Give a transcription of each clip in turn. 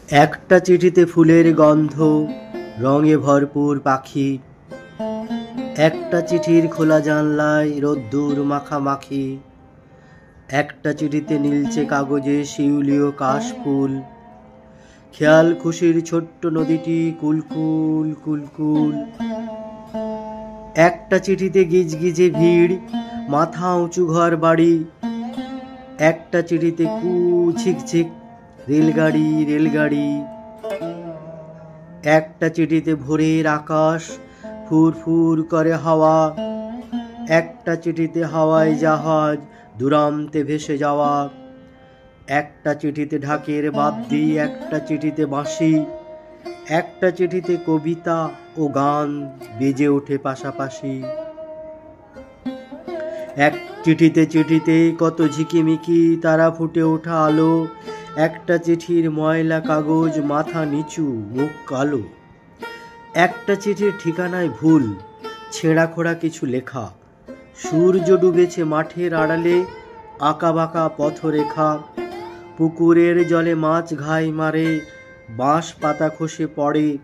একটা চিঠিতে ফুলের গন্ধ, রঙে ভরপুর পাখি। একটা চিঠির খোলা জানলায় রোদ্দুর মাখামাখি। একটা চিঠিতে নীলচে কাগজে শিউলি ও কাশফুল। খেয়াল খুশির ছোট্ট নদীটি কুলকুল কুলকুল। একটা চিঠিতে গিজগিজে ভিড়, মাথা উঁচু ঘর বাড়ি। একটা চিঠিতে কু ঝিকঝিক রেলগাড়ি রেলগাড়ি। একটা চিঠিতে ভোরের আকাশ, ফুরফুর করে হাওয়া। একটা চিঠিতে হাওয়ায় জাহাজ দূরান্তে ভেসে যাওয়া। একটা চিঠিতে ঢাকের বাদ্যি, একটা চিঠিতে বাঁশি। একটা চিঠিতে কবিতা ও গান বেজে ওঠে পাশাপাশি। এক চিঠিতে চিঠিতে কত ঝিকিমিকি তারা ফুটে ওঠা আলো। একটা চিঠির ময়লা কাগজ, মাথা নিচু মুখ কালো। একটা চিঠির ঠিকানায় ভুল, ছেঁড়া খোড়া কিছু লেখা। সূর্য ডুবেছে মাঠের আড়ালে, আঁকা বাঁকা পথরেখা। পুকুরের জলে মাছ ঘাই মারে, বাঁশ পাতা খসে পড়ে।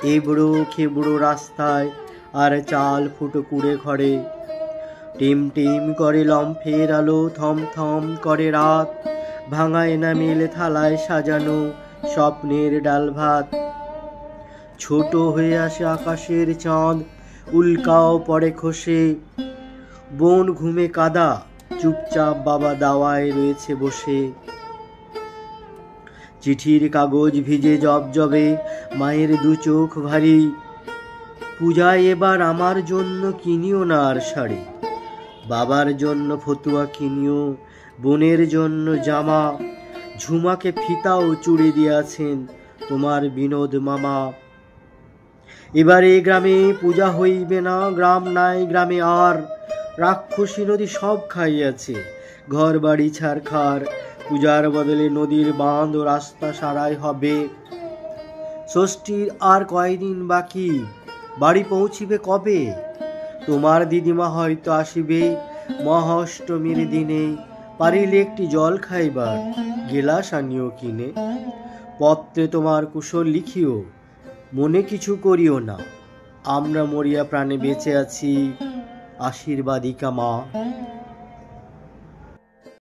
এবড়ো খেবড়ো রাস্তায় আর চাল ফুটো কুড়ে ঘরে। টিম টিম করে লম্ফের আলো, থম থম করে রাত। ভাঙা এনামেল থালায় সাজানো স্বপ্নের ডাল ভাত। ছোট হয়ে আসে আকাশের চাঁদ, উল্কাও পড়ে খসে। বোন ঘুমে কাদা, চুপচাপ বাবা দাওয়ায় রয়েছে বসে। চিঠির কাগজ ভিজে জবজবে, মায়ের দু চোখ ভারী। পূজায় এবার আমার জন্য কিনিও না আর শাড়ি। বাবার জন্য ফতুয়া কিনিও, বোনের জন্য জামা। ঝুমাকে ফিতাও চুড়ি দিয়াছেন তোমার বিনোদ মামা। এবারে গ্রামে পূজা হইবে না, গ্রাম নাই গ্রামে আর। রাক্ষসী নদী সব খাইয়াছে ঘর বাড়ি ছারখার। পূজার বদলে নদীর বাঁধ ও রাস্তা সারাই হবে। ষষ্ঠীর আর কয়দিন বাকি, বাড়ি পৌঁছিবে কবে? তোমার দিদিমা হয়তো আসিবে মহা অষ্টমীর দিনে। পারিলে একটি জল খাইবার গেলাস আনিও কিনে। পত্রে তোমার কুশল লিখিও, মনে কিছু করিও না। আমরা মরিয়া প্রাণে বেঁচে আছি, আশীর্বাদিকা মা।